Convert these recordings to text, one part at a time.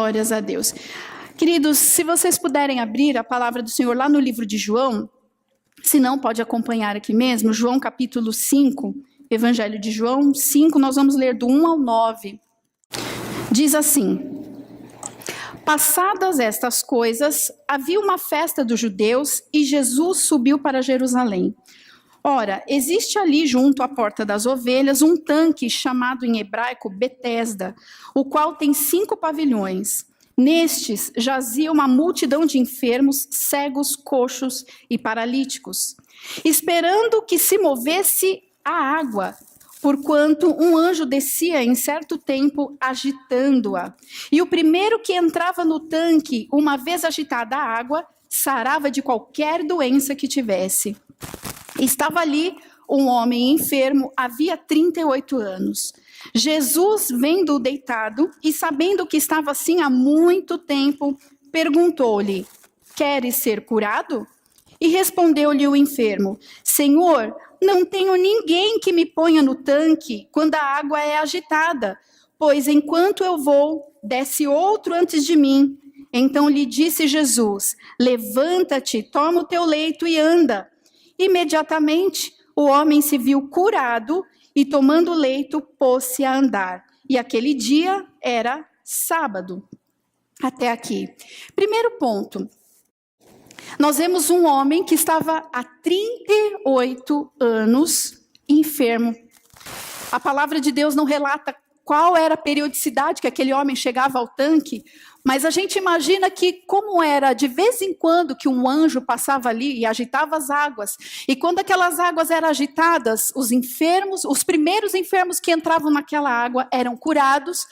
Glórias a Deus. Queridos, se vocês puderem abrir a palavra do Senhor lá no livro de João, se não, pode acompanhar aqui mesmo, João capítulo 5, Evangelho de João 5, nós vamos ler do 1 ao 9. Diz assim: passadas estas coisas, havia uma festa dos judeus e Jesus subiu para Jerusalém. Ora, existe ali junto à porta das ovelhas um tanque chamado em hebraico Betesda, o qual tem 5 pavilhões. Nestes jazia uma multidão de enfermos, cegos, coxos e paralíticos, esperando que se movesse a água, porquanto um anjo descia em certo tempo agitando-a. E o primeiro que entrava no tanque, uma vez agitada a água, sarava de qualquer doença que tivesse. Estava ali um homem enfermo, havia 38 anos. Jesus, vendo-o deitado e sabendo que estava assim há muito tempo, perguntou-lhe: queres ser curado? E respondeu-lhe o enfermo: Senhor, não tenho ninguém que me ponha no tanque quando a água é agitada, pois enquanto eu vou, desce outro antes de mim. Então lhe disse Jesus: levanta-te, toma o teu leito e anda. Imediatamente o homem se viu curado e, tomando o leito, pôs-se a andar. E aquele dia era sábado. Até aqui. Primeiro ponto. Nós vemos um homem que estava há 38 anos enfermo. A palavra de Deus não relata qual era a periodicidade que aquele homem chegava ao tanque, mas a gente imagina que como era de vez em quando que um anjo passava ali e agitava as águas, e quando aquelas águas eram agitadas, os enfermos, os primeiros enfermos que entravam naquela água eram curados.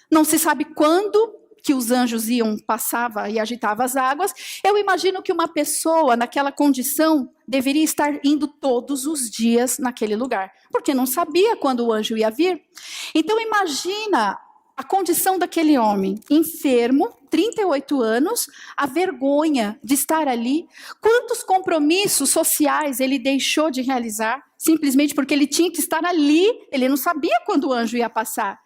Não se sabe quando que os anjos passava e agitava as águas. Eu imagino que uma pessoa naquela condição deveria estar indo todos os dias naquele lugar, porque não sabia quando o anjo ia vir. Então imagina a condição daquele homem, enfermo, 38 anos, a vergonha de estar ali. Quantos compromissos sociais ele deixou de realizar, simplesmente porque ele tinha que estar ali, ele não sabia quando o anjo ia passar.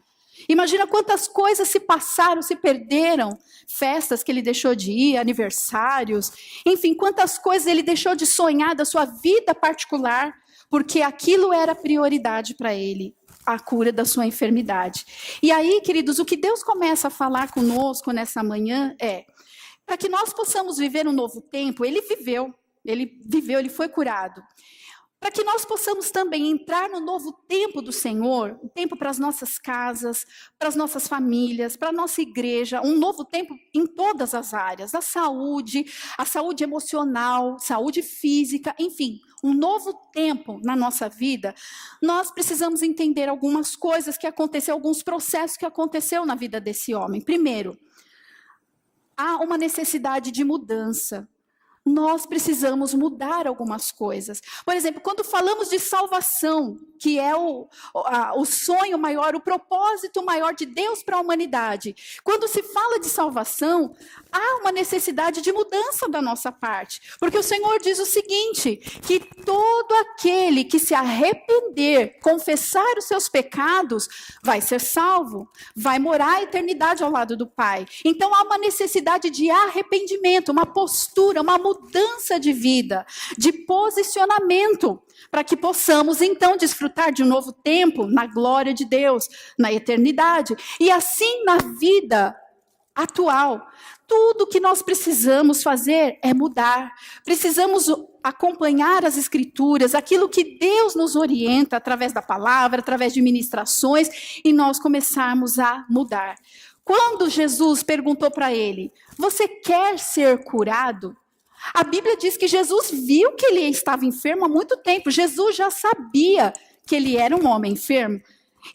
Imagina quantas coisas se passaram, se perderam, festas que ele deixou de ir, aniversários, enfim, quantas coisas ele deixou de sonhar da sua vida particular, porque aquilo era prioridade para ele, a cura da sua enfermidade. E aí, queridos, o que Deus começa a falar conosco nessa manhã é, para que nós possamos viver um novo tempo, ele viveu, ele foi curado. Para que nós possamos também entrar no novo tempo do Senhor, um tempo para as nossas casas, para as nossas famílias, para a nossa igreja, um novo tempo em todas as áreas, a saúde emocional, saúde física, enfim, um novo tempo na nossa vida, nós precisamos entender algumas coisas que aconteceram, alguns processos que aconteceu na vida desse homem. Primeiro, há uma necessidade de mudança. Nós precisamos mudar algumas coisas. Por exemplo, quando falamos de salvação, que é o sonho maior, o propósito maior de Deus para a humanidade, quando se fala de salvação, há uma necessidade de mudança da nossa parte. Porque o Senhor diz o seguinte, que todo aquele que se arrepender, confessar os seus pecados, vai ser salvo, vai morar a eternidade ao lado do Pai. Então há uma necessidade de arrependimento, uma postura, uma mudança de vida, de posicionamento, para que possamos então desfrutar de um novo tempo na glória de Deus, na eternidade. E assim na vida atual, tudo que nós precisamos fazer é mudar. Precisamos acompanhar as Escrituras, aquilo que Deus nos orienta através da palavra, através de ministrações, e nós começarmos a mudar. Quando Jesus perguntou para ele, você quer ser curado? A Bíblia diz que Jesus viu que ele estava enfermo há muito tempo. Jesus já sabia que ele era um homem enfermo.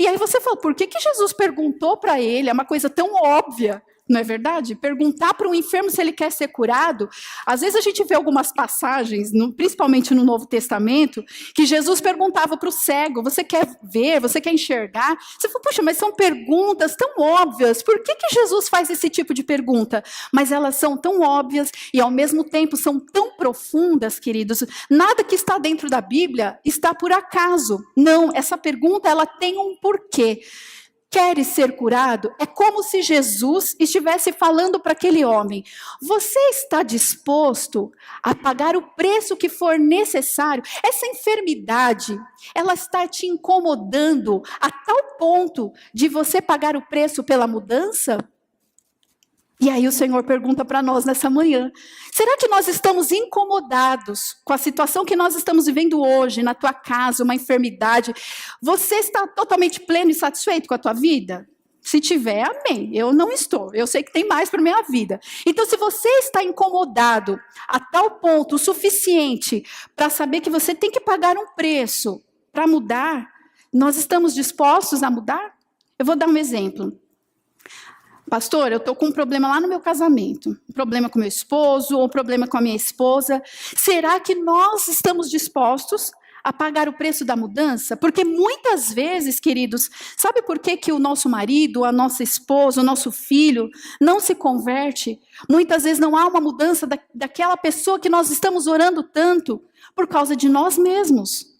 E aí você fala, por que Jesus perguntou para ele? É uma coisa tão óbvia, não é verdade? Perguntar para um enfermo se ele quer ser curado. Às vezes a gente vê algumas passagens, principalmente no Novo Testamento, que Jesus perguntava para o cego, você quer ver, você quer enxergar? Você fala, puxa, mas são perguntas tão óbvias, por que Jesus faz esse tipo de pergunta? Mas elas são tão óbvias e ao mesmo tempo são tão profundas, queridos. Nada que está dentro da Bíblia está por acaso. Não, essa pergunta ela tem um porquê. Queres ser curado? É como se Jesus estivesse falando para aquele homem: você está disposto a pagar o preço que for necessário? Essa enfermidade, ela está te incomodando a tal ponto de você pagar o preço pela mudança? E aí o Senhor pergunta para nós nessa manhã: será que nós estamos incomodados com a situação que nós estamos vivendo hoje, na tua casa, uma enfermidade? Você está totalmente pleno e satisfeito com a tua vida? Se tiver, amém. Eu não estou. Eu sei que tem mais para a minha vida. Então, se você está incomodado a tal ponto, o suficiente, para saber que você tem que pagar um preço para mudar, nós estamos dispostos a mudar? Eu vou dar um exemplo. Pastor, eu estou com um problema lá no meu casamento, um problema com meu esposo, ou um problema com a minha esposa. Será que nós estamos dispostos a pagar o preço da mudança? Porque muitas vezes, queridos, sabe por que o nosso marido, a nossa esposa, o nosso filho não se converte? Muitas vezes não há uma mudança daquela pessoa que nós estamos orando tanto, por causa de nós mesmos.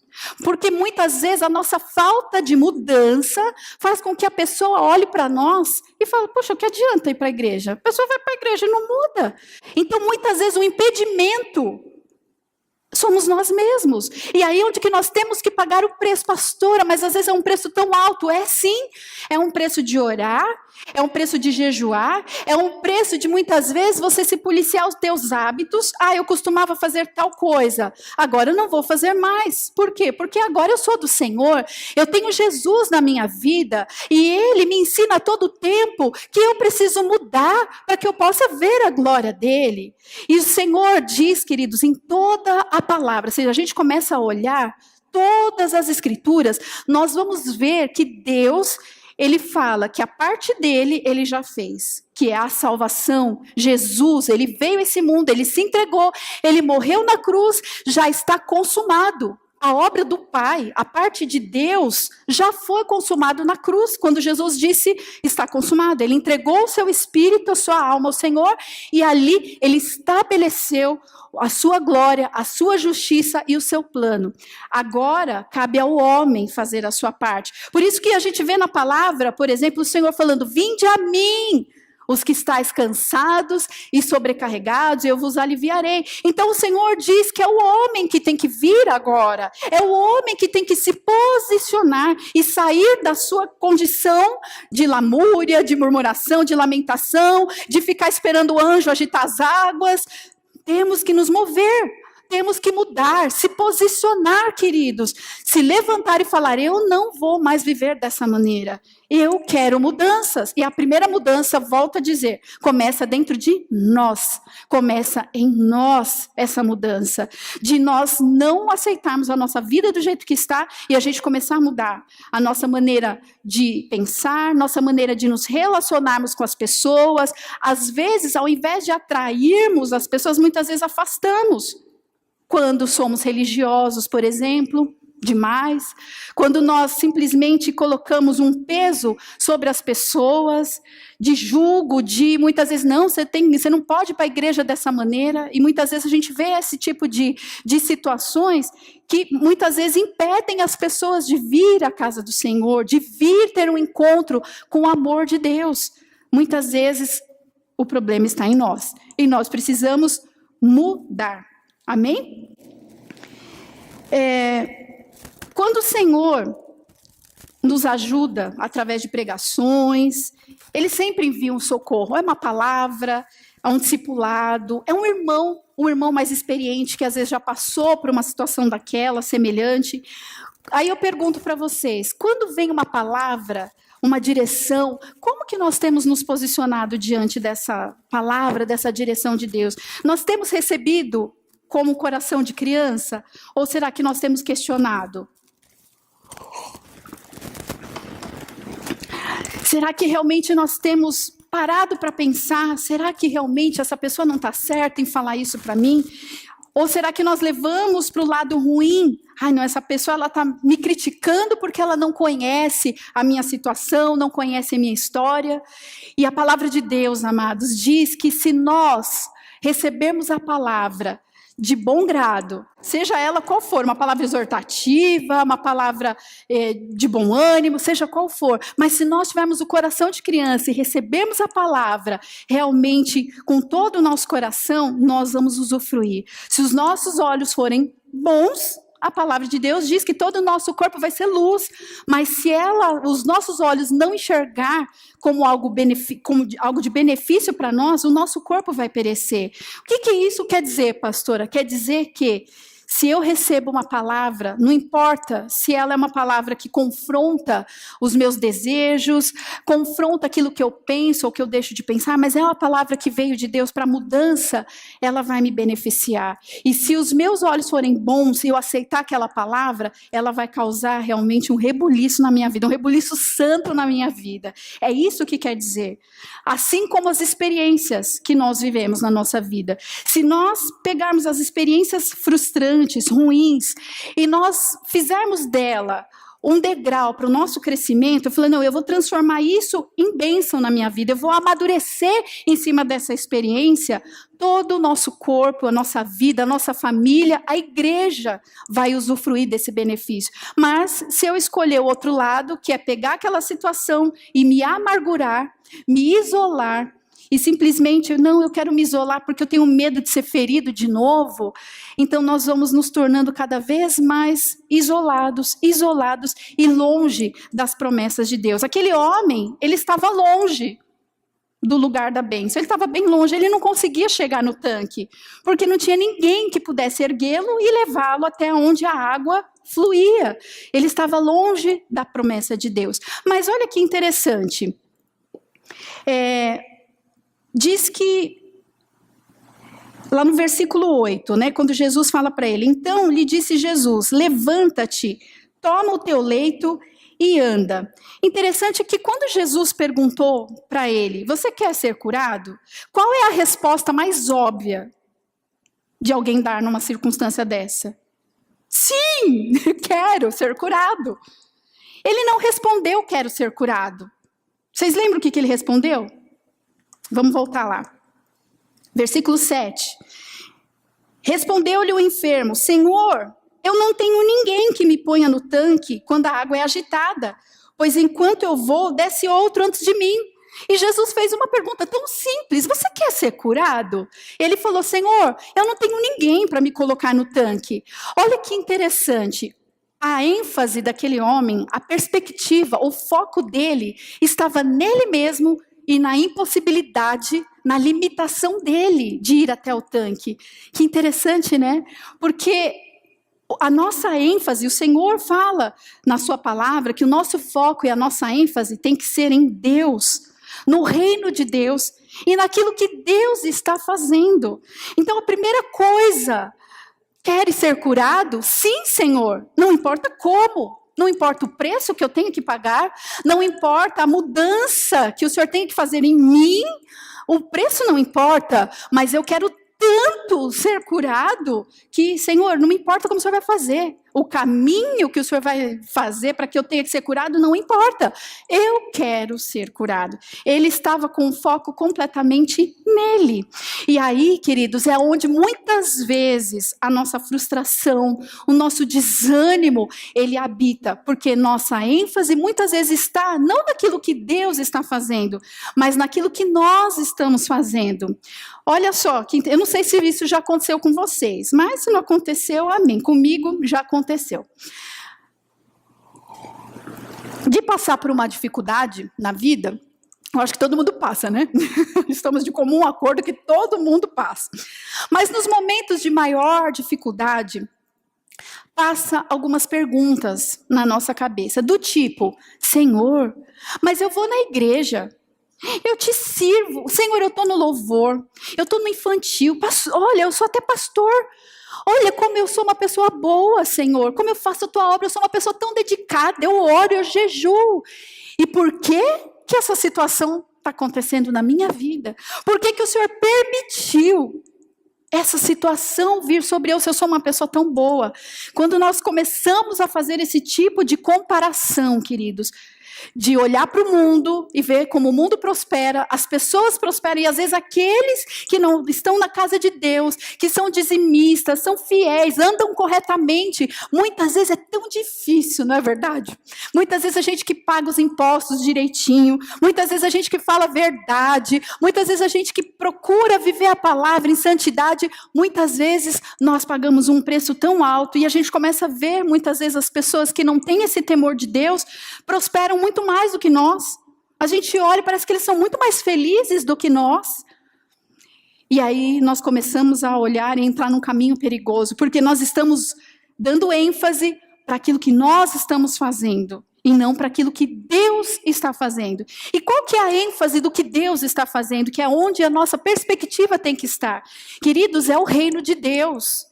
Porque muitas vezes a nossa falta de mudança faz com que a pessoa olhe para nós e fale: poxa, o que adianta ir para a igreja? A pessoa vai para a igreja e não muda. Então, muitas vezes o impedimento somos nós mesmos. E aí onde que nós temos que pagar o preço, pastora, mas às vezes é um preço tão alto. É sim, é um preço de orar, é um preço de jejuar, é um preço de muitas vezes você se policiar os teus hábitos. Eu costumava fazer tal coisa, agora eu não vou fazer mais. Por quê? Porque agora eu sou do Senhor, eu tenho Jesus na minha vida, e Ele me ensina a todo tempo que eu preciso mudar para que eu possa ver a glória dEle. E o Senhor diz, queridos, em toda a palavra, se a gente começa a olhar todas as escrituras, nós vamos ver que Deus, Ele fala que a parte dele, Ele já fez, que é a salvação. Jesus, Ele veio a esse mundo, Ele se entregou, Ele morreu na cruz, já está consumado. A obra do Pai, a parte de Deus, já foi consumado na cruz, quando Jesus disse: está consumado. Ele entregou o seu espírito, a sua alma ao Senhor, e ali Ele estabeleceu a sua glória, a sua justiça e o seu plano. Agora, cabe ao homem fazer a sua parte. Por isso que a gente vê na palavra, por exemplo, o Senhor falando: vinde a mim, os que estáis cansados e sobrecarregados, eu vos aliviarei. Então o Senhor diz que é o homem que tem que vir agora, é o homem que tem que se posicionar e sair da sua condição de lamúria, de murmuração, de lamentação, de ficar esperando o anjo agitar as águas. Temos que nos mover, temos que mudar, se posicionar, queridos, se levantar e falar: eu não vou mais viver dessa maneira, eu quero mudanças. E a primeira mudança, volto a dizer, começa dentro de nós, começa em nós essa mudança, de nós não aceitarmos a nossa vida do jeito que está e a gente começar a mudar a nossa maneira de pensar, nossa maneira de nos relacionarmos com as pessoas. Às vezes, ao invés de atrairmos as pessoas, muitas vezes afastamos. Quando somos religiosos, por exemplo, demais. Quando nós simplesmente colocamos um peso sobre as pessoas, de julgo, de muitas vezes: não, você não pode ir para a igreja dessa maneira. E muitas vezes a gente vê esse tipo de situações que muitas vezes impedem as pessoas de vir à casa do Senhor, de vir ter um encontro com o amor de Deus. Muitas vezes o problema está em nós, e nós precisamos mudar. Amém? Quando o Senhor nos ajuda através de pregações, Ele sempre envia um socorro. É uma palavra, é um discipulado, é um irmão mais experiente que às vezes já passou por uma situação daquela, semelhante. Aí eu pergunto para vocês: quando vem uma palavra, uma direção, como que nós temos nos posicionado diante dessa palavra, dessa direção de Deus? Nós temos recebido como um coração de criança? Ou será que nós temos questionado? Será que realmente nós temos parado para pensar? Será que realmente essa pessoa não está certa em falar isso para mim? Ou será que nós levamos para o lado ruim? Não, essa pessoa está me criticando porque ela não conhece a minha situação, não conhece a minha história. E a palavra de Deus, amados, diz que se nós recebermos a palavra, de bom grado, seja ela qual for, uma palavra exortativa, uma palavra de bom ânimo, seja qual for, mas se nós tivermos o coração de criança e recebermos a palavra realmente com todo o nosso coração, nós vamos usufruir. Se os nossos olhos forem bons, a palavra de Deus diz que todo o nosso corpo vai ser luz, mas se os nossos olhos não enxergar como algo de benefício para nós, o nosso corpo vai perecer. O que isso quer dizer, pastora? Quer dizer que se eu recebo uma palavra, não importa se ela é uma palavra que confronta os meus desejos, confronta aquilo que eu penso ou que eu deixo de pensar, mas é uma palavra que veio de Deus para mudança, ela vai me beneficiar. E se os meus olhos forem bons e eu aceitar aquela palavra, ela vai causar realmente um rebuliço na minha vida, um rebuliço santo na minha vida. É isso que quer dizer. Assim como as experiências que nós vivemos na nossa vida. Se nós pegarmos as experiências frustrantes, ruins, e nós fizermos dela um degrau para o nosso crescimento, eu falei, não, eu vou transformar isso em bênção na minha vida, eu vou amadurecer em cima dessa experiência, todo o nosso corpo, a nossa vida, a nossa família, a igreja vai usufruir desse benefício. Mas se eu escolher o outro lado, que é pegar aquela situação e me amargurar, me isolar, e simplesmente, não, eu quero me isolar porque eu tenho medo de ser ferido de novo. Então, nós vamos nos tornando cada vez mais isolados e longe das promessas de Deus. Aquele homem, ele estava longe do lugar da bênção. Ele estava bem longe, ele não conseguia chegar no tanque, porque não tinha ninguém que pudesse erguê-lo e levá-lo até onde a água fluía. Ele estava longe da promessa de Deus. Mas olha que interessante. Diz que, lá no versículo 8, né, quando Jesus fala para ele, então lhe disse Jesus, levanta-te, toma o teu leito e anda. Interessante que quando Jesus perguntou para ele, você quer ser curado? Qual é a resposta mais óbvia de alguém dar numa circunstância dessa? Sim, quero ser curado. Ele não respondeu, quero ser curado. Vocês lembram o que ele respondeu? Vamos voltar lá. Versículo 7. Respondeu-lhe o enfermo, Senhor, eu não tenho ninguém que me ponha no tanque quando a água é agitada, pois enquanto eu vou, desce outro antes de mim. E Jesus fez uma pergunta tão simples, você quer ser curado? Ele falou, Senhor, eu não tenho ninguém para me colocar no tanque. Olha que interessante. A ênfase daquele homem, a perspectiva, o foco dele estava nele mesmo e na impossibilidade, na limitação dele de ir até o tanque. Que interessante, né? Porque a nossa ênfase, o Senhor fala na sua palavra que o nosso foco e a nossa ênfase tem que ser em Deus, no reino de Deus e naquilo que Deus está fazendo. Então, a primeira coisa, queres ser curado? Sim, Senhor, não importa como. Não importa o preço que eu tenho que pagar, não importa a mudança que o Senhor tem que fazer em mim, o preço não importa, mas eu quero tanto ser curado que, Senhor, não me importa como o Senhor vai fazer. O caminho que o Senhor vai fazer para que eu tenha que ser curado não importa. Eu quero ser curado. Ele estava com o foco completamente nele. E aí, queridos, é onde muitas vezes a nossa frustração, o nosso desânimo, ele habita. Porque nossa ênfase muitas vezes está não naquilo que Deus está fazendo, mas naquilo que nós estamos fazendo. Olha só, eu não sei se isso já aconteceu com vocês, mas se não aconteceu, amém. Comigo já aconteceu. De passar por uma dificuldade na vida, eu acho que todo mundo passa, né? Estamos de comum acordo que todo mundo passa. Mas nos momentos de maior dificuldade, passa algumas perguntas na nossa cabeça, do tipo, Senhor, mas eu vou na igreja, eu te sirvo, Senhor, eu estou no louvor, eu estou no infantil, olha, eu sou até pastor, olha como eu sou uma pessoa boa, Senhor, como eu faço a tua obra, eu sou uma pessoa tão dedicada, eu oro, eu jejuo. E por que essa situação está acontecendo na minha vida? Por que o Senhor permitiu essa situação vir sobre eu, se eu sou uma pessoa tão boa? Quando nós começamos a fazer esse tipo de comparação, queridos, de olhar para o mundo e ver como o mundo prospera, as pessoas prosperam, e às vezes aqueles que não estão na casa de Deus, que são dizimistas, são fiéis, andam corretamente, muitas vezes é tão difícil, não é verdade? Muitas vezes a gente que paga os impostos direitinho, muitas vezes a gente que fala a verdade, muitas vezes a gente que procura viver a palavra em santidade, muitas vezes nós pagamos um preço tão alto e a gente começa a ver muitas vezes as pessoas que não têm esse temor de Deus prosperam muito mais do que nós. A gente olha e parece que eles são muito mais felizes do que nós. E aí nós começamos a olhar e entrar num caminho perigoso, porque nós estamos dando ênfase para aquilo que nós estamos fazendo e não para aquilo que Deus está fazendo. E qual que é a ênfase do que Deus está fazendo, que é onde a nossa perspectiva tem que estar? Queridos, é o reino de Deus.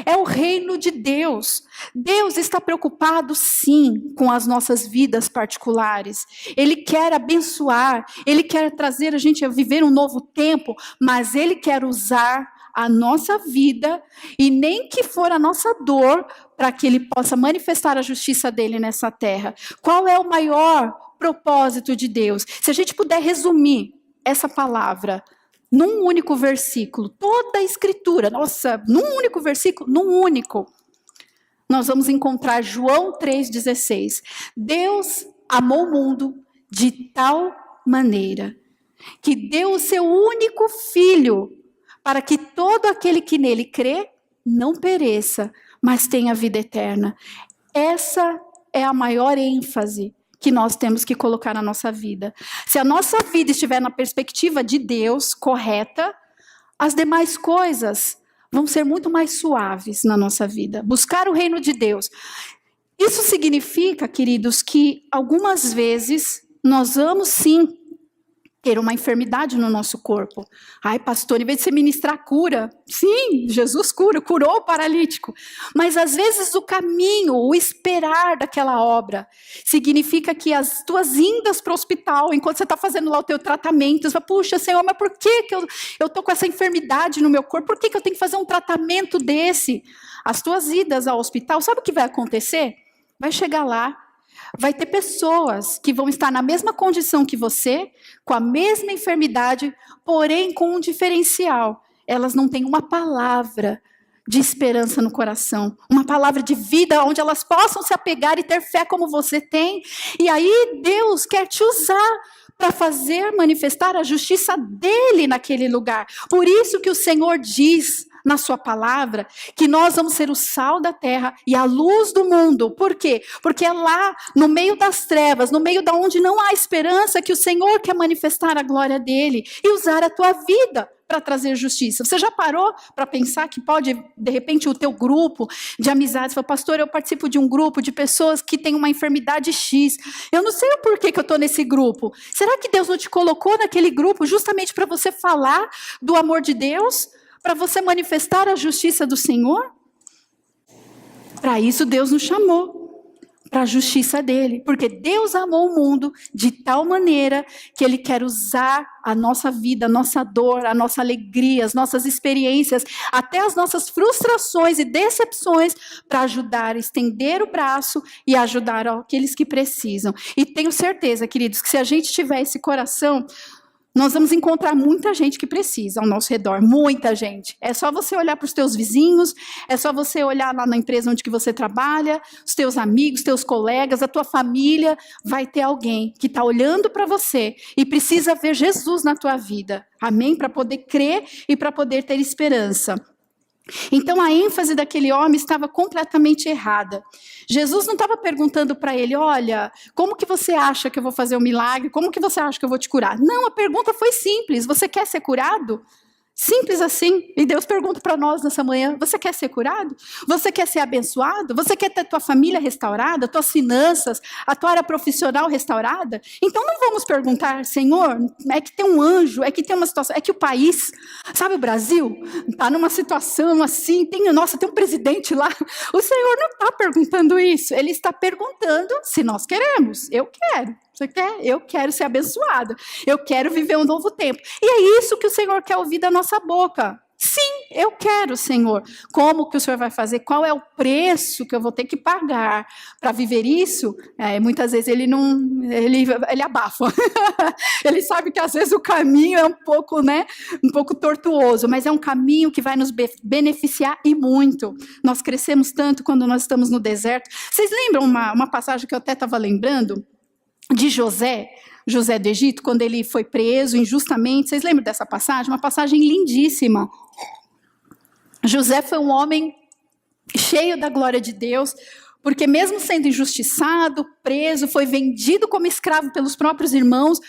É o reino de Deus. Deus está preocupado, sim, com as nossas vidas particulares. Ele quer abençoar, Ele quer trazer a gente a viver um novo tempo, mas Ele quer usar a nossa vida, e nem que for a nossa dor, para que Ele possa manifestar a justiça dEle nessa terra. Qual é o maior propósito de Deus? Se a gente puder resumir essa palavra num único versículo, toda a Escritura, nossa, num único versículo, nós vamos encontrar João 3,16. Deus amou o mundo de tal maneira que deu o seu único Filho, para que todo aquele que nele crê não pereça, mas tenha vida eterna. Essa é a maior ênfase que nós temos que colocar na nossa vida. Se a nossa vida estiver na perspectiva de Deus, correta, as demais coisas vão ser muito mais suaves na nossa vida. Buscar o reino de Deus. Isso significa, queridos, que algumas vezes nós vamos sim ter uma enfermidade no nosso corpo. Ai, pastor, em vez de você ministrar cura, sim, Jesus curou o paralítico. Mas às vezes o caminho, o esperar daquela obra, significa que as tuas indas para o hospital, enquanto você está fazendo lá o teu tratamento, você fala, puxa, Senhor, mas por que eu estou com essa enfermidade no meu corpo? Por que eu tenho que fazer um tratamento desse? As tuas idas ao hospital, sabe o que vai acontecer? Vai chegar lá, vai ter pessoas que vão estar na mesma condição que você, com a mesma enfermidade, porém com um diferencial. Elas não têm uma palavra de esperança no coração, uma palavra de vida onde elas possam se apegar e ter fé como você tem. E aí Deus quer te usar para fazer manifestar a justiça dele naquele lugar. Por isso que o Senhor diz na sua palavra, que nós vamos ser o sal da terra e a luz do mundo. Por quê? Porque é lá, no meio das trevas, no meio da onde não há esperança, que o Senhor quer manifestar a glória dele e usar a tua vida para trazer justiça. Você já parou para pensar que pode, de repente, o teu grupo de amizades, fala, pastor, eu participo de um grupo de pessoas que têm uma enfermidade X. Eu não sei o porquê que eu estou nesse grupo. Será que Deus não te colocou naquele grupo justamente para você falar do amor de Deus? Para você manifestar a justiça do Senhor? Para isso Deus nos chamou, para a justiça dele. Porque Deus amou o mundo de tal maneira que ele quer usar a nossa vida, a nossa dor, a nossa alegria, as nossas experiências, até as nossas frustrações e decepções, para ajudar, estender o braço e ajudar aqueles que precisam. E tenho certeza, queridos, que se a gente tiver esse coração, nós vamos encontrar muita gente que precisa ao nosso redor, muita gente. É só você olhar para os teus vizinhos, é só você olhar lá na empresa onde que você trabalha, os teus amigos, teus colegas, a tua família, vai ter alguém que está olhando para você e precisa ver Jesus na tua vida. Amém? Para poder crer e para poder ter esperança. Então a ênfase daquele homem estava completamente errada. Jesus não estava perguntando para ele, olha, como que você acha que eu vou fazer um milagre? Como que você acha que eu vou te curar? Não, a pergunta foi simples, você quer ser curado? Simples assim. E Deus pergunta para nós nessa manhã, você quer ser curado? Você quer ser abençoado? Você quer ter tua família restaurada, tuas finanças, a tua área profissional restaurada? Então não vamos perguntar, Senhor, é que tem um anjo, é que tem uma situação, é que o país, sabe o Brasil, está numa situação assim, tem um presidente lá. O Senhor não está perguntando isso, Ele está perguntando se nós queremos. Eu quero. Você quer? Eu quero ser abençoada. Eu quero viver um novo tempo. E é isso que o Senhor quer ouvir da nossa boca. Sim, Eu quero, Senhor. Como que o Senhor vai fazer? Qual é o preço que eu vou ter que pagar para viver isso? Muitas vezes ele abafa. Ele sabe que às vezes o caminho é um pouco tortuoso, mas é um caminho que vai nos beneficiar e muito. Nós crescemos tanto quando nós estamos no deserto. Vocês lembram uma passagem que eu até estava lembrando? De José do Egito, quando ele foi preso injustamente. Vocês lembram dessa passagem? Uma passagem lindíssima. José foi um homem cheio da glória de Deus, porque mesmo sendo injustiçado, preso, foi vendido como escravo pelos próprios irmãos,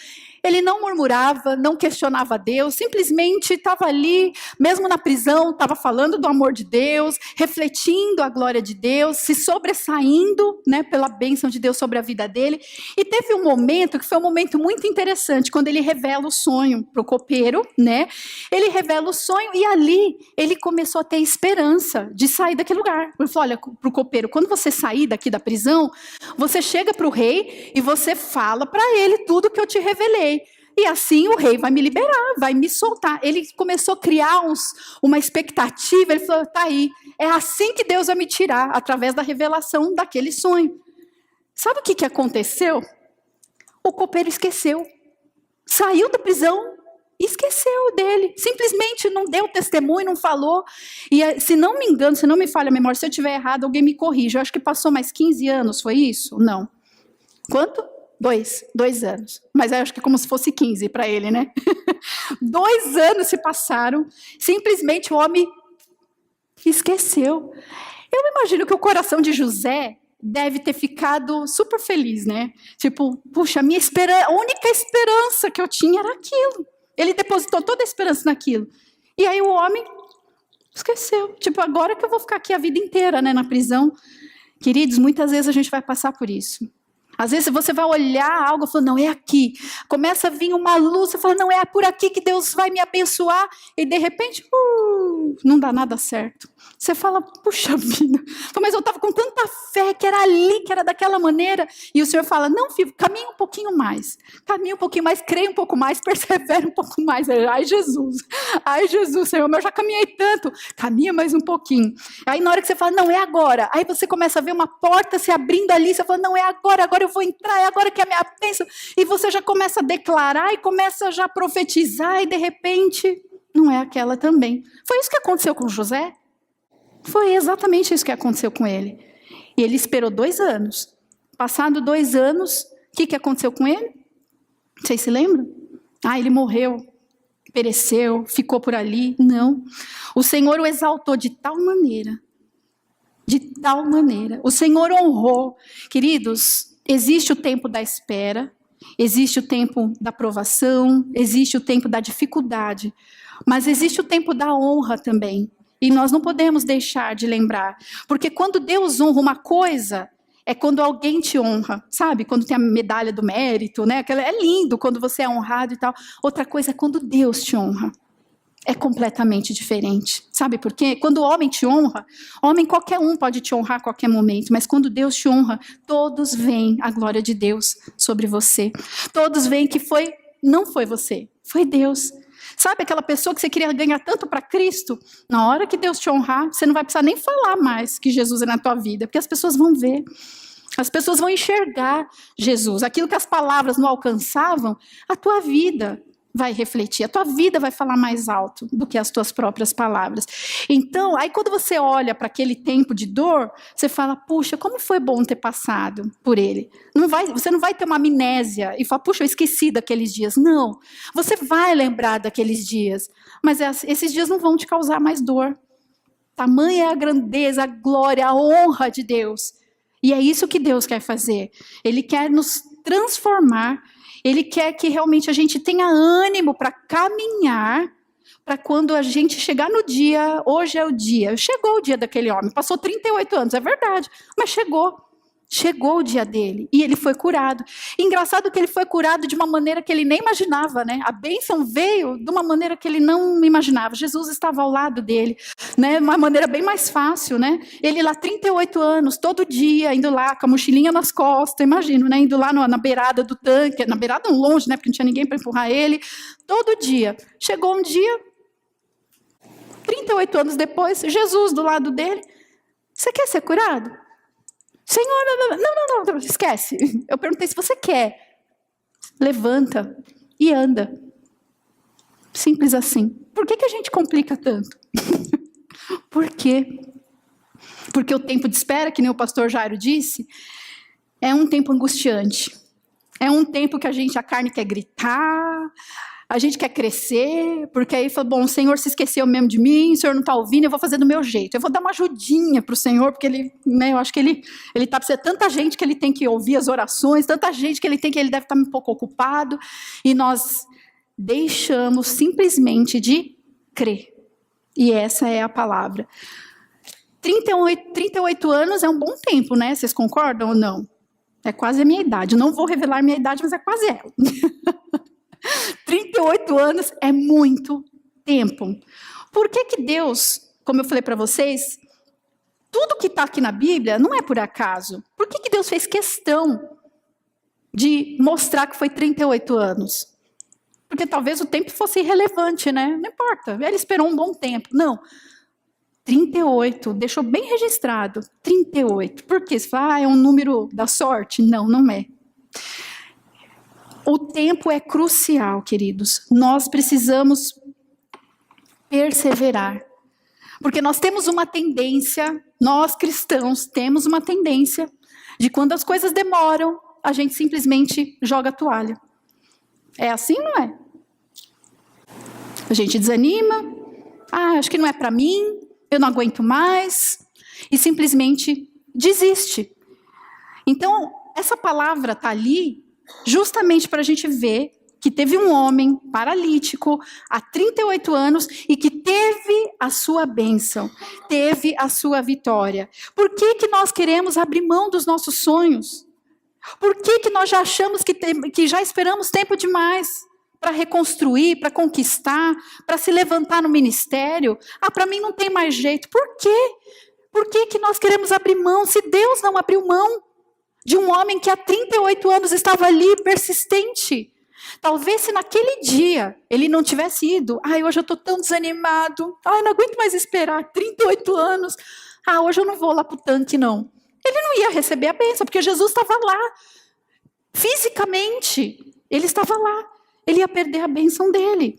ele não murmurava, não questionava Deus, simplesmente estava ali, mesmo na prisão, estava falando do amor de Deus, refletindo a glória de Deus, se sobressaindo, pela bênção de Deus sobre a vida dele. E teve um momento que foi um momento muito interessante, quando ele revela o sonho para o copeiro, Ele revela o sonho e ali ele começou a ter esperança de sair daquele lugar. Ele falou, olha, para o copeiro, quando você sair daqui da prisão, você chega para o rei e você fala para ele tudo que eu te revelei. E assim o rei vai me liberar, vai me soltar. Ele começou a criar uma expectativa, ele falou, tá aí, é assim que Deus vai me tirar, através da revelação daquele sonho. Sabe o que aconteceu? O copeiro esqueceu, saiu da prisão e esqueceu dele, simplesmente não deu testemunho, não falou. E se não me engano, se não me falha a memória, se eu estiver errado, alguém me corrige. Eu acho que passou mais 15 anos, foi isso? Não. Quanto? 2 anos, mas eu acho que é como se fosse 15 para ele, 2 anos se passaram, simplesmente o homem esqueceu. Eu imagino que o coração de José deve ter ficado super feliz, Tipo, puxa, a única esperança que eu tinha era aquilo. Ele depositou toda a esperança naquilo. E aí o homem esqueceu. Tipo, agora que eu vou ficar aqui a vida inteira, na prisão. Queridos, muitas vezes a gente vai passar por isso. Às vezes você vai olhar algo e fala, não, é aqui. Começa a vir uma luz, você fala, não, é por aqui que Deus vai me abençoar. E de repente, não dá nada certo. Você fala, puxa vida, mas eu estava com tanta fé que era ali, que era daquela maneira. E o Senhor fala, não, filho, caminha um pouquinho mais, creia um pouco mais, persevera um pouco mais. Ai, Jesus, Senhor, mas eu já caminhei tanto. Caminha mais um pouquinho. Aí na hora que você fala, não, é agora. Aí você começa a ver uma porta se abrindo ali, você fala, não, é agora eu vou entrar, é agora que é a minha bênção. E você já começa a declarar e começa já a profetizar e de repente não é aquela também. Foi isso que aconteceu com José? Foi exatamente isso que aconteceu com ele. E ele esperou 2 anos. Passado 2 anos, o que aconteceu com ele? Vocês se lembram? Ele morreu, pereceu, ficou por ali. Não. O Senhor o exaltou de tal maneira. O Senhor honrou. Queridos, existe o tempo da espera, existe o tempo da provação, existe o tempo da dificuldade, mas existe o tempo da honra também. E nós não podemos deixar de lembrar, porque quando Deus honra uma coisa, é quando alguém te honra, sabe? Quando tem a medalha do mérito, É lindo quando você é honrado e tal. Outra coisa é quando Deus te honra. É completamente diferente. Sabe por quê? Quando o homem te honra, qualquer um pode te honrar a qualquer momento, mas quando Deus te honra, todos veem a glória de Deus sobre você. Todos veem que não foi você, foi Deus. Sabe aquela pessoa que você queria ganhar tanto para Cristo? Na hora que Deus te honrar, você não vai precisar nem falar mais que Jesus é na tua vida, porque as pessoas vão ver. As pessoas vão enxergar Jesus. Aquilo que as palavras não alcançavam, a tua vida vai refletir, a tua vida vai falar mais alto do que as tuas próprias palavras. Então, aí quando você olha para aquele tempo de dor, você fala, puxa, como foi bom ter passado por ele. Você não vai ter uma amnésia e falar, puxa, eu esqueci daqueles dias. Não, você vai lembrar daqueles dias, mas esses dias não vão te causar mais dor. Tamanha é a grandeza, a glória, a honra de Deus. E é isso que Deus quer fazer. Ele quer nos transformar. Ele quer que realmente a gente tenha ânimo para caminhar, para quando a gente chegar no dia, hoje é o dia. Chegou o dia daquele homem, passou 38 anos, é verdade, mas chegou o dia dele e ele foi curado. E engraçado que ele foi curado de uma maneira que ele nem imaginava, A bênção veio de uma maneira que ele não imaginava. Jesus estava ao lado dele, Uma maneira bem mais fácil, Ele lá 38 anos, todo dia, indo lá com a mochilinha nas costas, imagino, Indo lá na beirada do tanque, na beirada não longe, porque não tinha ninguém para empurrar ele, todo dia. Chegou um dia, 38 anos depois, Jesus do lado dele. Você quer ser curado? Senhor, não, esquece. Eu perguntei se você quer. Levanta e anda. Simples assim. Por que a gente complica tanto? Por quê? Porque o tempo de espera, que nem o pastor Jairo disse, é um tempo angustiante. É um tempo que a carne quer gritar, a gente quer crescer, porque aí fala, bom, o Senhor se esqueceu mesmo de mim, o Senhor não está ouvindo, eu vou fazer do meu jeito. Eu vou dar uma ajudinha para o Senhor, porque ele, né, eu acho que ele está precisando de tanta gente que ele tem que ouvir as orações, tanta gente que ele deve estar um pouco ocupado, e nós deixamos simplesmente de crer. E essa é a palavra. 38 anos é um bom tempo, né? Vocês concordam ou não? É quase a minha idade. Eu não vou revelar minha idade, mas é quase ela. 38 anos é muito tempo. Por que Deus, como eu falei para vocês, tudo que está aqui na Bíblia não é por acaso. Por que Deus fez questão de mostrar que foi 38 anos? Porque talvez o tempo fosse irrelevante, né? Não importa, ele esperou um bom tempo. Não. 38, deixou bem registrado. 38. Por quê? Você fala, é um número da sorte? Não, não é. O tempo é crucial, queridos. Nós precisamos perseverar. Porque nós temos uma tendência, nós cristãos temos uma tendência de quando as coisas demoram, a gente simplesmente joga a toalha. É assim, não é? A gente desanima, acho que não é para mim, eu não aguento mais, e simplesmente desiste. Então, essa palavra está ali justamente para a gente ver que teve um homem paralítico há 38 anos e que teve a sua bênção, teve a sua vitória. Por que nós queremos abrir mão dos nossos sonhos? Por que nós já achamos que já esperamos tempo demais para reconstruir, para conquistar, para se levantar no ministério? Para mim não tem mais jeito. Por quê? Por que nós queremos abrir mão se Deus não abriu mão de um homem que há 38 anos estava ali persistente? Talvez se naquele dia ele não tivesse ido, hoje eu estou tão desanimado, não aguento mais esperar, 38 anos, hoje eu não vou lá para o tanque não. Ele não ia receber a bênção, porque Jesus estava lá, fisicamente, ele estava lá, ele ia perder a bênção dele.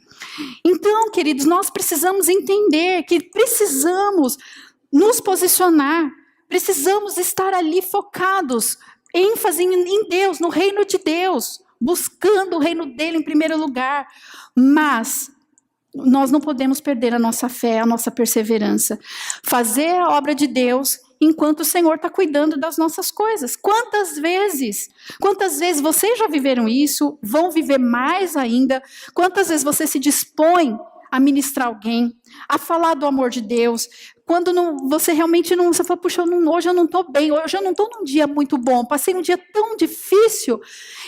Então, queridos, nós precisamos entender que precisamos nos posicionar, precisamos estar ali focados, ênfase em Deus, no reino de Deus, buscando o reino dele em primeiro lugar, mas nós não podemos perder a nossa fé, a nossa perseverança, fazer a obra de Deus enquanto o Senhor está cuidando das nossas coisas. Quantas vezes vocês já viveram isso, vão viver mais ainda, quantas vezes você se dispõe a ministrar alguém, a falar do amor de Deus, quando você realmente não, você fala, puxa, hoje eu não estou bem, hoje eu não estou num dia muito bom, passei um dia tão difícil,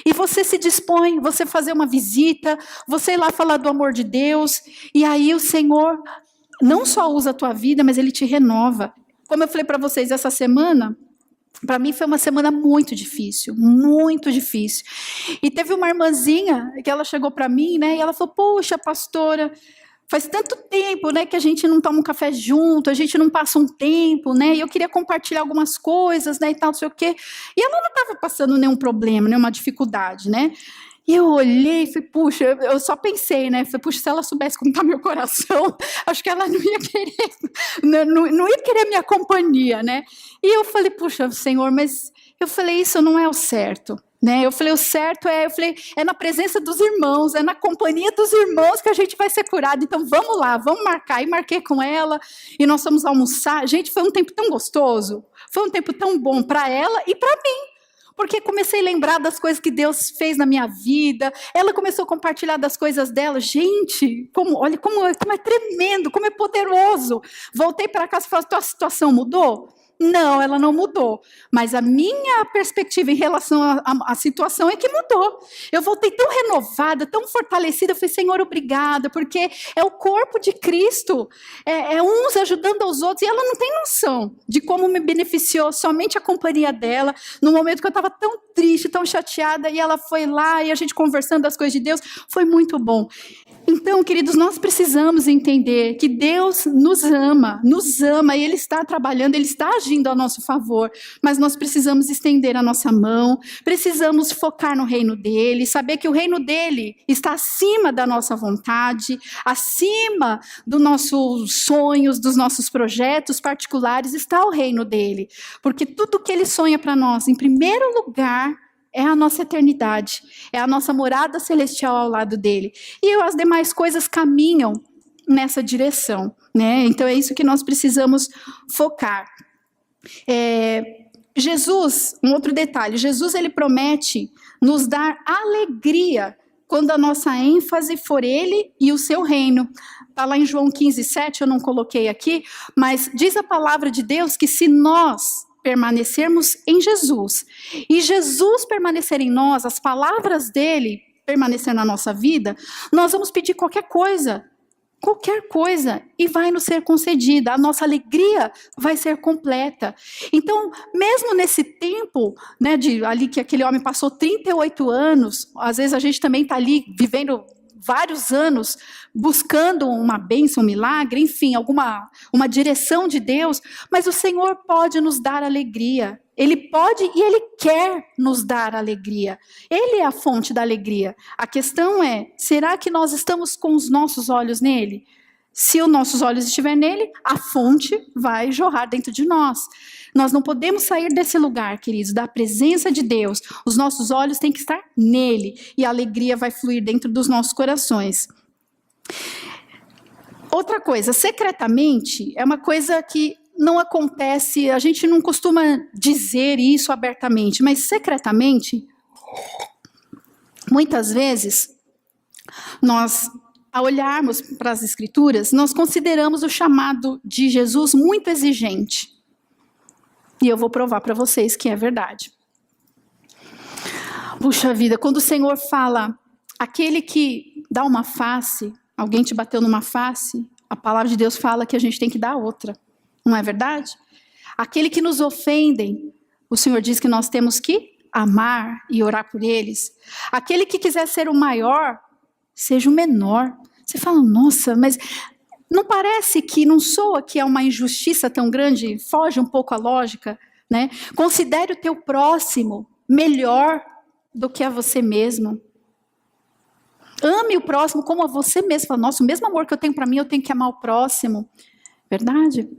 e você se dispõe, você fazer uma visita, você ir lá falar do amor de Deus, e aí o Senhor não só usa a tua vida, mas Ele te renova. Como eu falei para vocês, essa semana, para mim foi uma semana muito difícil, muito difícil. E teve uma irmãzinha que ela chegou para mim, né, e ela falou, poxa, pastora, faz tanto tempo, né, que a gente não toma um café junto, a gente não passa um tempo, né, e eu queria compartilhar algumas coisas, né, e tal, não sei o quê. E ela não estava passando nenhum problema, nenhuma dificuldade, né. E eu olhei e falei, puxa, eu só pensei, né, falei, puxa, se ela soubesse como está meu coração, acho que ela não ia querer, não ia querer minha companhia, né. E eu falei, puxa, Senhor, mas eu falei, isso não é o certo. Né? Eu falei, o certo é na presença dos irmãos, é na companhia dos irmãos que a gente vai ser curado. Então vamos lá, vamos marcar. E marquei com ela, e nós fomos almoçar. Gente, foi um tempo tão gostoso, foi um tempo tão bom para ela e para mim. Porque comecei a lembrar das coisas que Deus fez na minha vida, ela começou a compartilhar das coisas dela. Gente, olha como é tremendo, como é poderoso. Voltei para casa e falei, tua situação mudou? Não, ela não mudou. Mas a minha perspectiva em relação à situação é que mudou. Eu voltei tão renovada, tão fortalecida. Eu falei, Senhor, obrigada, porque é o corpo de Cristo. É uns ajudando aos outros. E ela não tem noção de como me beneficiou somente a companhia dela. No momento que eu estava tão triste, tão chateada. E ela foi lá e a gente conversando das coisas de Deus. Foi muito bom. Então, queridos, nós precisamos entender que Deus nos ama, e Ele está trabalhando, Ele está agindo a nosso favor, mas nós precisamos estender a nossa mão, precisamos focar no reino dEle, saber que o reino dEle está acima da nossa vontade, acima dos nossos sonhos, dos nossos projetos particulares, está o reino dEle, porque tudo que Ele sonha para nós, em primeiro lugar, é a nossa eternidade, é a nossa morada celestial ao lado dele. E as demais coisas caminham nessa direção, né? Então é isso que nós precisamos focar. Jesus, um outro detalhe, Jesus ele promete nos dar alegria quando a nossa ênfase for ele e o seu reino. Está lá em João 15:7, eu não coloquei aqui, mas diz a palavra de Deus que se nós permanecermos em Jesus, e Jesus permanecer em nós, as palavras dele permanecer na nossa vida, nós vamos pedir qualquer coisa, e vai nos ser concedida, a nossa alegria vai ser completa. Então, mesmo nesse tempo, né, ali que aquele homem passou 38 anos, às vezes a gente também está ali vivendo vários anos buscando uma bênção, um milagre, enfim, uma direção de Deus, mas o Senhor pode nos dar alegria. Ele pode e Ele quer nos dar alegria. Ele é a fonte da alegria. A questão é, será que nós estamos com os nossos olhos nele? Se os nossos olhos estiverem nele, a fonte vai jorrar dentro de nós. Nós não podemos sair desse lugar, queridos, da presença de Deus. Os nossos olhos têm que estar nele e a alegria vai fluir dentro dos nossos corações. Outra coisa, secretamente, é uma coisa que não acontece, a gente não costuma dizer isso abertamente, mas secretamente, muitas vezes, nós, ao olharmos para as Escrituras, nós consideramos o chamado de Jesus muito exigente. E eu vou provar para vocês que é verdade. Puxa vida, quando o Senhor fala, aquele que dá uma face, alguém te bateu numa face, a palavra de Deus fala que a gente tem que dar outra. Não é verdade? Aquele que nos ofendem, o Senhor diz que nós temos que amar e orar por eles. Aquele que quiser ser o maior, seja o menor. Você fala, nossa, mas não parece que não soa que é uma injustiça tão grande? Foge um pouco a lógica, né? Considere o teu próximo melhor do que a você mesmo. Ame o próximo como a você mesmo. Fala, nossa, o mesmo amor que eu tenho para mim, eu tenho que amar o próximo. Verdade?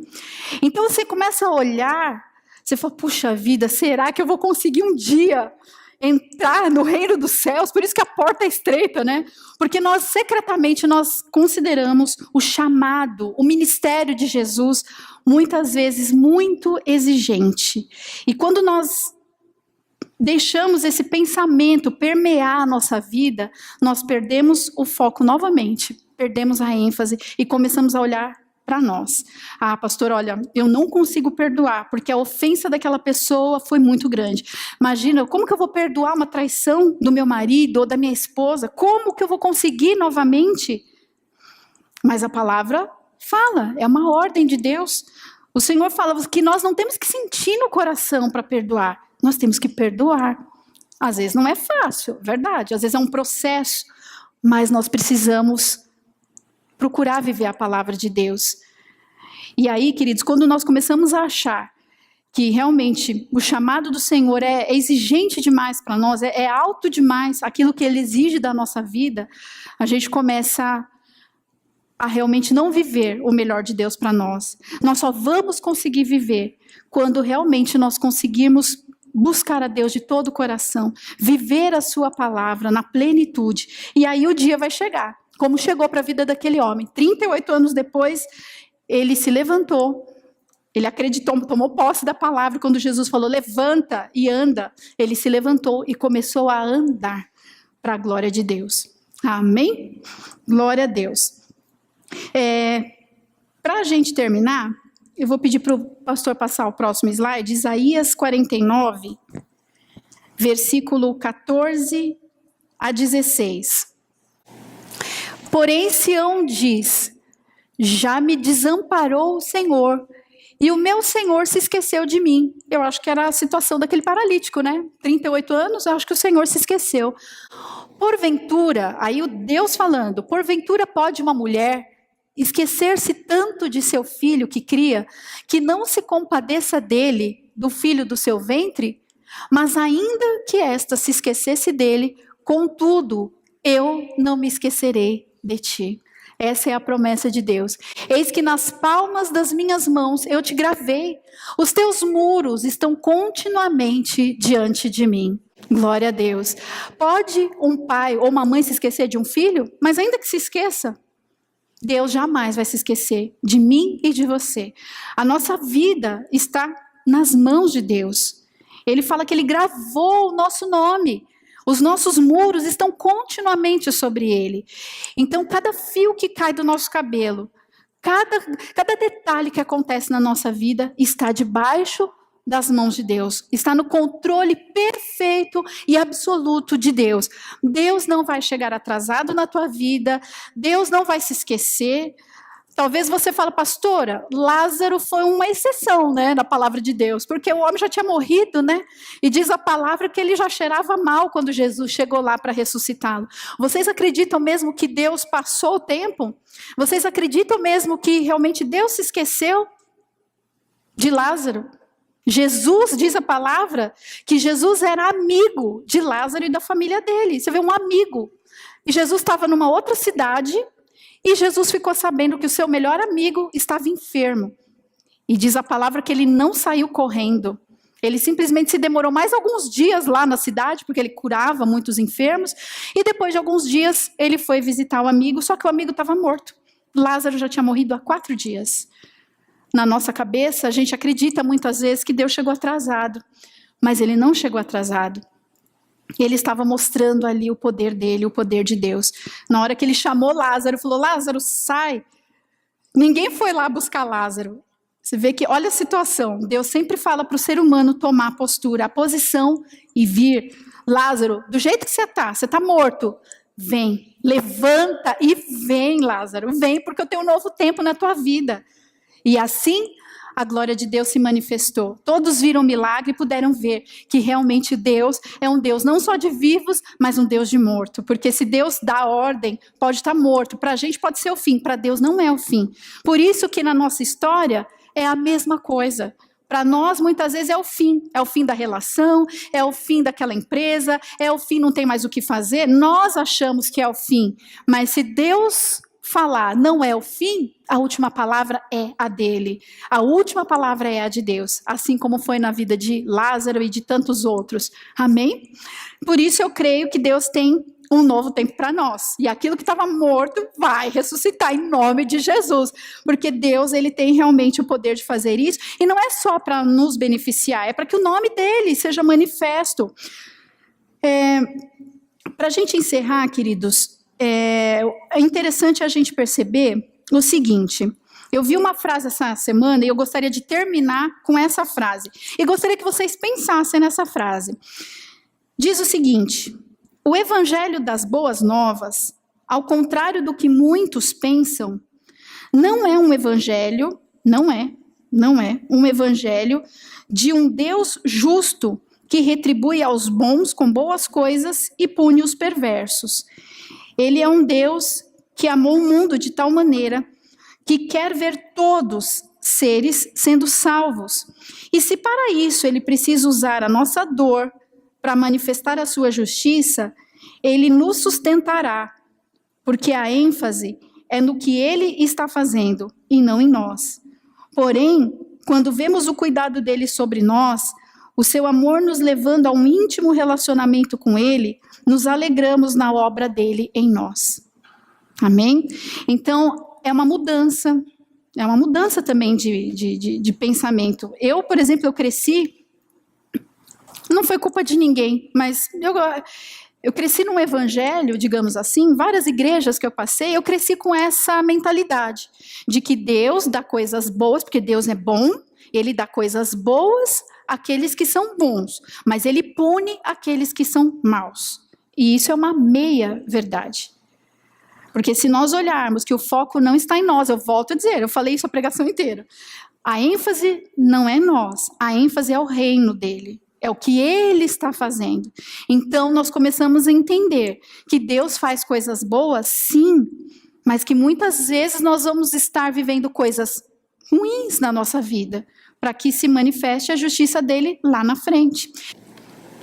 Então você começa a olhar, você fala, puxa vida, será que eu vou conseguir um dia entrar no reino dos céus? Por isso que a porta é estreita, né? Porque nós, secretamente, nós consideramos o chamado, o ministério de Jesus, muitas vezes muito exigente. E quando nós deixamos esse pensamento permear a nossa vida, nós perdemos o foco novamente, perdemos a ênfase e começamos a olhar para nós. Ah, pastor, olha, eu não consigo perdoar, porque a ofensa daquela pessoa foi muito grande. Imagina, como que eu vou perdoar uma traição do meu marido ou da minha esposa? Como que eu vou conseguir novamente? Mas a palavra fala, é uma ordem de Deus. O Senhor fala que nós não temos que sentir no coração para perdoar, nós temos que perdoar. Às vezes não é fácil, verdade, às vezes é um processo, mas nós precisamos procurar viver a palavra de Deus. E aí, queridos, quando nós começamos a achar que realmente o chamado do Senhor é exigente demais para nós, é alto demais, aquilo que Ele exige da nossa vida, a gente começa a realmente não viver o melhor de Deus para nós. Nós só vamos conseguir viver quando realmente nós conseguirmos buscar a Deus de todo o coração, viver a sua palavra na plenitude. E aí o dia vai chegar, como chegou para a vida daquele homem. 38 anos depois, ele se levantou, ele acreditou, tomou posse da palavra. Quando Jesus falou, levanta e anda, ele se levantou e começou a andar para a glória de Deus. Amém? Glória a Deus. Para a gente terminar, eu vou pedir para o pastor passar o próximo slide, Isaías 49, versículo 14 a 16. Porém, Sião diz, já me desamparou o Senhor, e o meu Senhor se esqueceu de mim. Eu acho que era a situação daquele paralítico, né? 38 anos, eu acho que o Senhor se esqueceu. Porventura, aí o Deus falando, porventura pode uma mulher esquecer-se tanto de seu filho que cria, que não se compadeça dele, do filho do seu ventre? Mas ainda que esta se esquecesse dele, contudo, eu não me esquecerei de ti. Essa é a promessa de Deus. Eis que nas palmas das minhas mãos eu te gravei. Os teus muros estão continuamente diante de mim. Glória a Deus. Pode um pai ou uma mãe se esquecer de um filho? Mas ainda que se esqueça, Deus jamais vai se esquecer de mim e de você. A nossa vida está nas mãos de Deus. Ele fala que Ele gravou o nosso nome. Os nossos muros estão continuamente sobre Ele. Então, cada fio que cai do nosso cabelo, cada detalhe que acontece na nossa vida está debaixo das mãos de Deus. Está no controle perfeito e absoluto de Deus. Deus não vai chegar atrasado na tua vida. Deus não vai se esquecer. Talvez você fale, pastora, Lázaro foi uma exceção, né, na palavra de Deus, porque o homem já tinha morrido, né? E diz a palavra que ele já cheirava mal quando Jesus chegou lá para ressuscitá-lo. Vocês acreditam mesmo que Deus passou o tempo? Vocês acreditam mesmo que realmente Deus se esqueceu de Lázaro? Jesus, diz a palavra, que Jesus era amigo de Lázaro e da família dele. Você vê, um amigo. E Jesus estava numa outra cidade, e Jesus ficou sabendo que o seu melhor amigo estava enfermo. E diz a palavra que ele não saiu correndo. Ele simplesmente se demorou mais alguns dias lá na cidade, porque ele curava muitos enfermos. E depois de alguns dias, ele foi visitar o amigo, só que o amigo estava morto. Lázaro já tinha morrido há 4 dias. Na nossa cabeça, a gente acredita muitas vezes que Deus chegou atrasado. Mas ele não chegou atrasado. Ele estava mostrando ali o poder dele, o poder de Deus. Na hora que ele chamou Lázaro, falou, Lázaro, sai. Ninguém foi lá buscar Lázaro. Você vê que, olha a situação. Deus sempre fala para o ser humano tomar a postura, a posição e vir. Lázaro, do jeito que você está morto. Vem, levanta e vem, Lázaro. Vem, porque eu tenho um novo tempo na tua vida. E assim, a glória de Deus se manifestou. Todos viram o milagre e puderam ver que realmente Deus é um Deus não só de vivos, mas um Deus de morto. Porque se Deus dá ordem, pode estar morto. Para a gente pode ser o fim, para Deus não é o fim. Por isso que na nossa história é a mesma coisa. Para nós, muitas vezes, é o fim da relação, é o fim daquela empresa, é o fim, não tem mais o que fazer. Nós achamos que é o fim, mas se Deus falar não é o fim, a última palavra é a dele. A última palavra é a de Deus, assim como foi na vida de Lázaro e de tantos outros. Amém? Por isso eu creio que Deus tem um novo tempo para nós. E aquilo que estava morto vai ressuscitar em nome de Jesus. Porque Deus, ele tem realmente o poder de fazer isso. E não é só para nos beneficiar, é para que o nome dele seja manifesto. Para a gente encerrar, queridos, é interessante a gente perceber o seguinte. Eu vi uma frase essa semana e eu gostaria de terminar com essa frase. E gostaria que vocês pensassem nessa frase. Diz o seguinte: o evangelho das boas novas, ao contrário do que muitos pensam, não é um evangelho, não é um evangelho de um Deus justo que retribui aos bons com boas coisas e pune os perversos. Ele é um Deus que amou o mundo de tal maneira que quer ver todos seres sendo salvos. E se para isso ele precisa usar a nossa dor para manifestar a sua justiça, ele nos sustentará, porque a ênfase é no que ele está fazendo e não em nós. Porém, quando vemos o cuidado dele sobre nós, o seu amor nos levando a um íntimo relacionamento com ele, nos alegramos na obra dele em nós. Amém? Então, é uma mudança também de pensamento. Eu, por exemplo, eu cresci, não foi culpa de ninguém, mas Eu cresci num evangelho, digamos assim, várias igrejas que eu passei, eu cresci com essa mentalidade de que Deus dá coisas boas, porque Deus é bom, ele dá coisas boas àqueles que são bons, mas ele pune aqueles que são maus. E isso é uma meia verdade. Porque se nós olharmos que o foco não está em nós, eu volto a dizer, eu falei isso a pregação inteira, a ênfase não é nós, a ênfase é o reino dele. É o que ele está fazendo. Então, nós começamos a entender que Deus faz coisas boas, sim, mas que muitas vezes nós vamos estar vivendo coisas ruins na nossa vida, para que se manifeste a justiça dele lá na frente.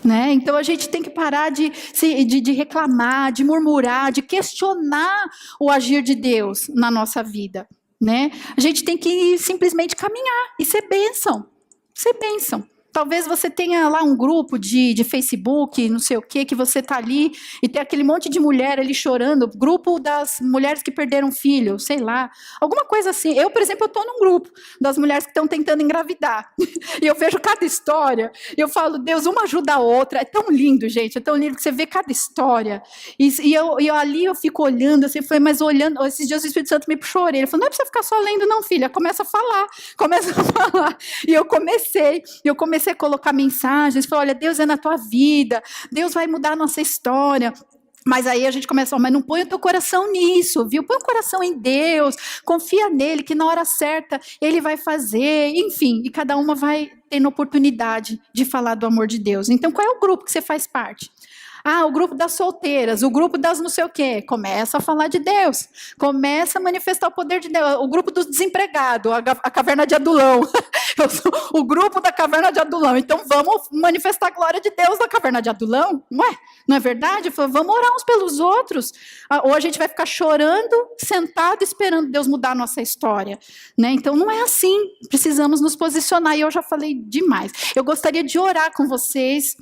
Né? Então, a gente tem que parar de reclamar, de murmurar, de questionar o agir de Deus na nossa vida. Né? A gente tem que simplesmente caminhar e ser bênção. Ser bênção. Talvez você tenha lá um grupo de Facebook, não sei o quê, que você está ali e tem aquele monte de mulher ali chorando, grupo das mulheres que perderam filho, sei lá, alguma coisa assim. Eu, por exemplo, eu estou num grupo das mulheres que estão tentando engravidar. E eu vejo cada história e eu falo, Deus, uma ajuda a outra. É tão lindo, gente, é tão lindo que você vê cada história. E eu ali eu fico olhando, assim, foi, mas olhando, esses dias o Espírito Santo me puxou a orelha. Ele falou, não é para você ficar só lendo não, filha, começa a falar. E eu comecei a colocar mensagens, falou, olha, Deus é na tua vida, Deus vai mudar a nossa história. Mas aí a gente começa, mas não põe o teu coração nisso, viu? Põe o coração em Deus, confia nele, que na hora certa ele vai fazer, enfim, e cada uma vai tendo oportunidade de falar do amor de Deus. Então, qual é o grupo que você faz parte? Ah, o grupo das solteiras, o grupo das não sei o quê. Começa a falar de Deus. Começa a manifestar o poder de Deus. O grupo dos desempregados, a caverna de Adulão. Eu sou o grupo da caverna de Adulão. Então vamos manifestar a glória de Deus na caverna de Adulão? Não é verdade? Vamos orar uns pelos outros. Ou a gente vai ficar chorando, sentado, esperando Deus mudar a nossa história. Né? Então não é assim. Precisamos nos posicionar. E eu já falei demais. Eu gostaria de orar com vocês.